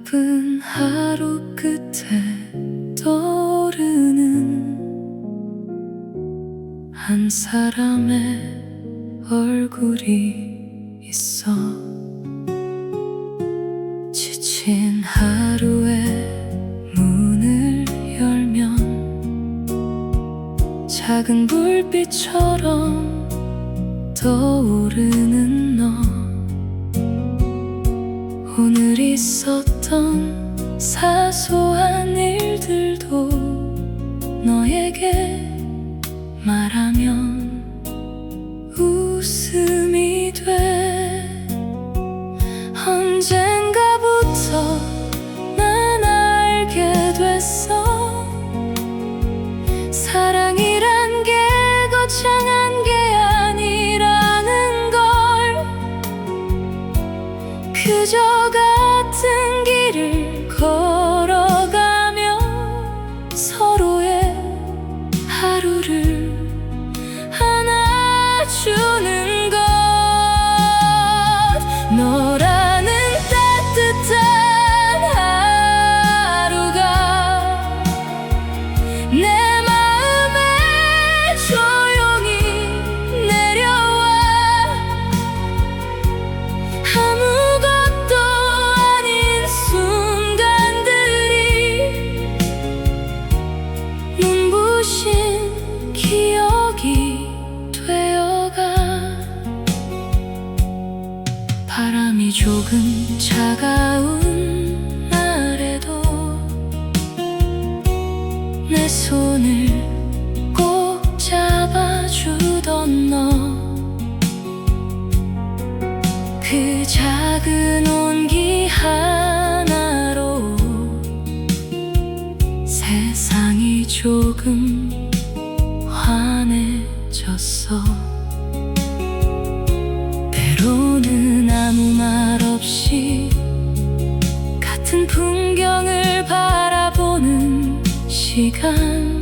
바쁜 하루 끝에 떠오르는 한 사람의 얼굴이 있어. 지친 하루에 문을 열면 작은 불빛처럼 떠오르는 너. 오늘 있었던 사소한 일들도 너에게 말하면 웃음이 돼. 언젠가부터 난 알게 됐어. 사랑이란 게 거창한 게 아니라는 걸. 그저 같은 길을 걸어가며 서로의 하루를 안아주는 것. 너라는 따뜻한 하루가 내 마음에 조용히 내려와. 아무것도 아닌 순간들이 눈부신 기억이 되어가. 바람이 조금 차가운 날에도 내 손을 꼭 잡아주던 너. 그 작은 온기 하나로 세상이 조금 환해졌어. 때로는 아무 말 없이 같은 풍경을 바라보는 시간.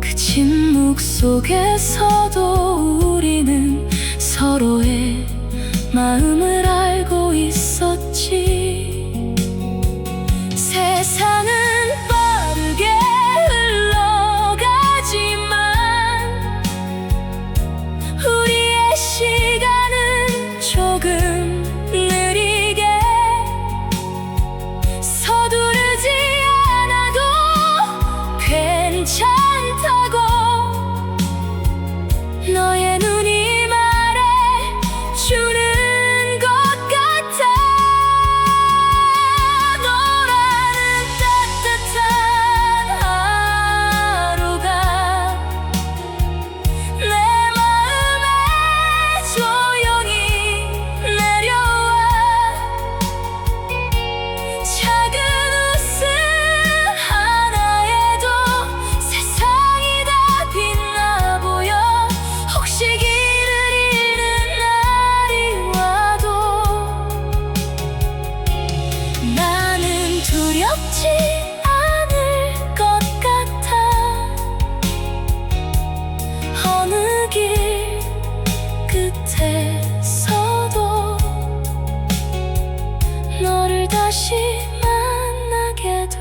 그 침묵 속에서도 우리는 서로의 마음을 알고 있었지. 세상은 빠르게 흘러가지만 우리의 시간은 조금 느리게. 서두르지 않아도 괜찮다고 너의 눈이 말해주는 것 같아. 너라는 따뜻한 하루가 내 마음에 조용히 내려와. 작은 웃음 하나에도 세상이 다 빛나 보여. 혹시 길을 잃는 날이 와도 나는 두렵지 않을 것 같아. 어느 길 끝에서도 너를 다시 만나게 될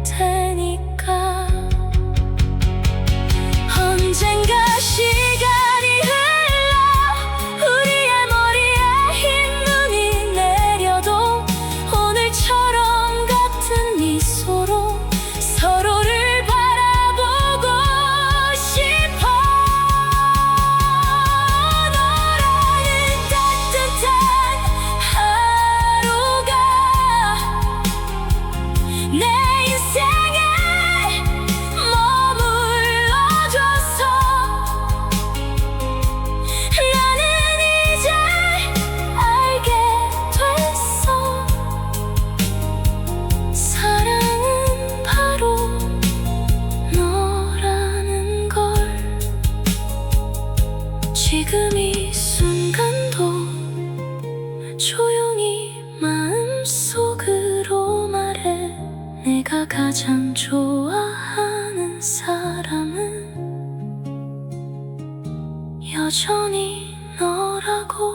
테니까. 언젠가 시간이 흘러 우리의 머리에 흰 눈이 내려도 오늘처럼 같은 미소로 서로를 바라보고 싶어. 너라는 따뜻한 하루가 내 인생에 머물러줘서 나는 이제 알게 됐어. 사랑은 바로 너라는 걸. 지금 이 순간도 조용히 마음속으로 말해. 내가 가장 좋아하는 사람은 여전히 너라고.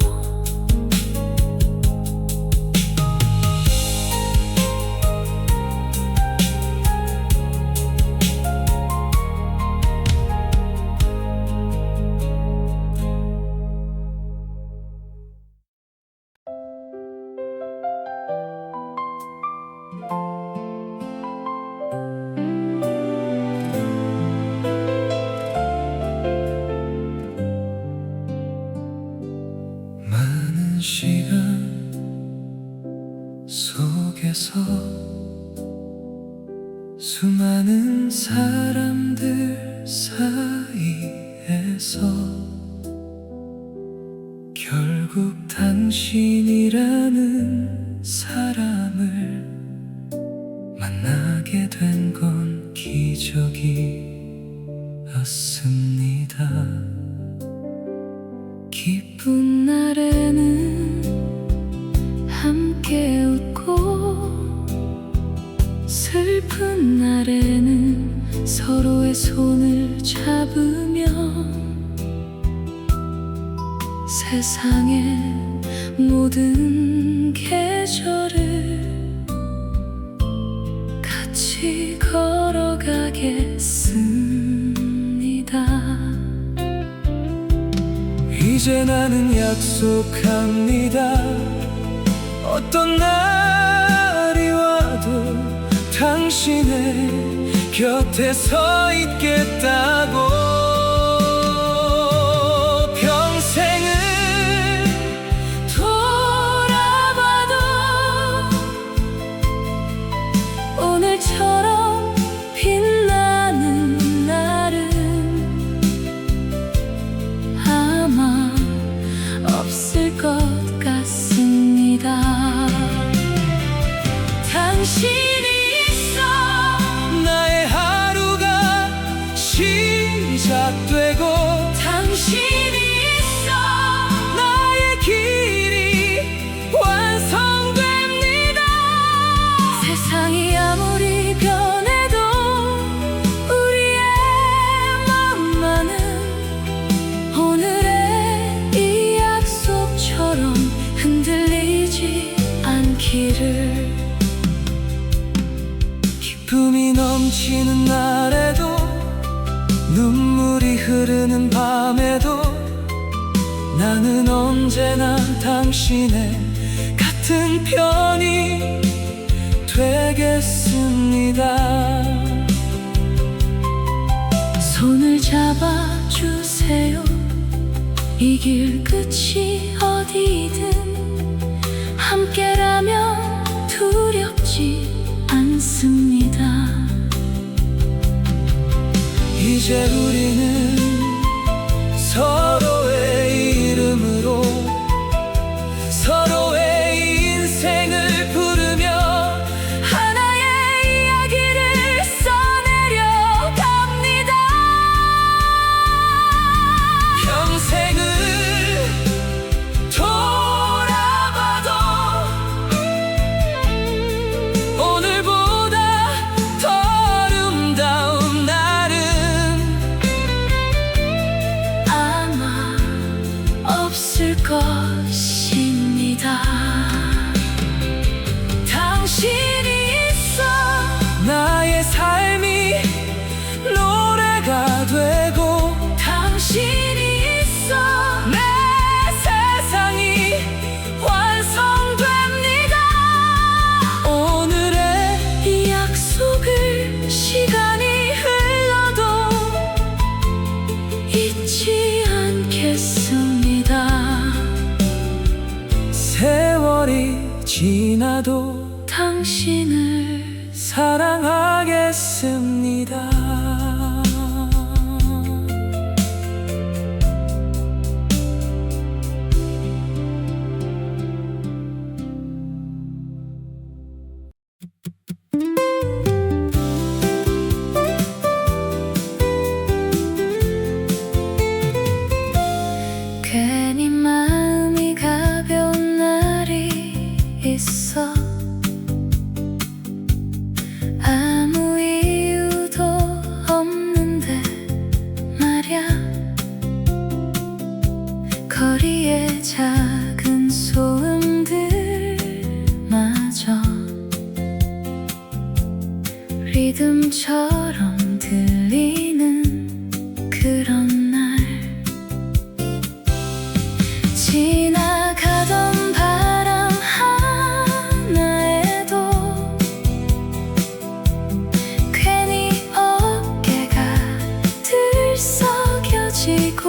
지난 시간 속에서 수많은 사람들 사이에서 결국 당신이라는 사람을 만나게 된 건 기적이었습니다. 기쁜 날에는 함께 웃고 슬픈 날에는 서로의 손을 잡으며 세상의 모든 계절을 같이 걸어가겠습니다. 이제 나는 약속합니다. 어떤 날이 와도 당신의 곁에 서 있겠다고. 평생을 돌아봐도 오늘처럼 빛나는 날은 아마 없을 것 같습니다. 당신이 있어 나의 하루가 시작되고 당신이 있어 나의 길이 완성됩니다. 세상이 아무리 변해도 우리의 마음만은 오늘의 이 약속처럼 흔들리지 않기를. 기쁨이 넘치는 날에도 눈물이 흐르는 밤에도 나는 언제나 당신의 같은 편이 되겠습니다. 손을 잡아주세요. 이 길 끝이 어디든 함께라면 두렵지 않습니다. 이제 우리는 서로의 이름으로 서로의 인생을 부르며 하나의 이야기를 써내려 갑니다. 평생을 돌아봐도 오늘보다 더 아름다운 날은 아마 없을 것입니다. 당신이 있어 나의 삶이 노래가 되고 당신이 있어 내 세상이 완성됩니다. 오늘의 이 약속을 시간이 흘러도 잊지 않겠습니다. 세월이 지나도 당신을 사랑하겠습니다. 괜히 마음이 가벼운 날이 있어. 아무 이유도 없는데 말야. 거리의 작은 소음들마저 리듬처럼 들리는 그런 날. 지나가던 바람 하나에도 괜히 어깨가 들썩여지고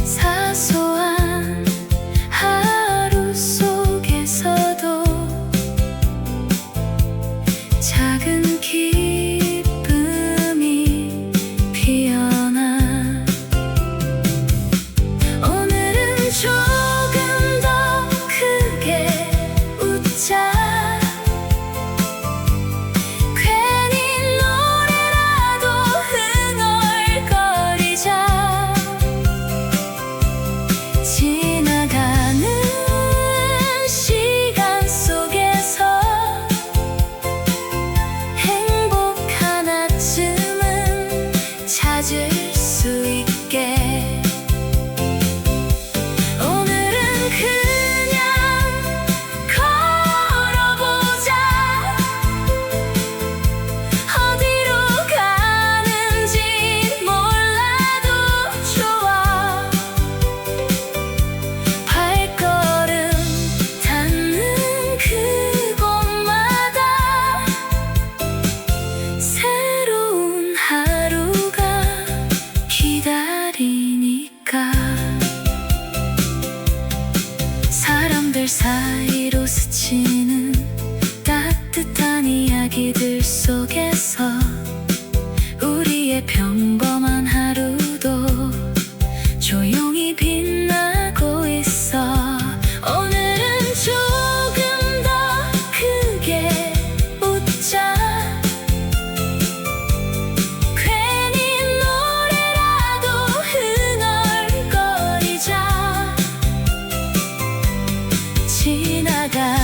사소한 사이로 스치는 따뜻한 이야기들 속에서 우리의 평범한 하루도 조용히 빛나고 있어. 오늘은 조금 더 크게 웃자. 괜히 노래라도 흥얼거리자. 지나가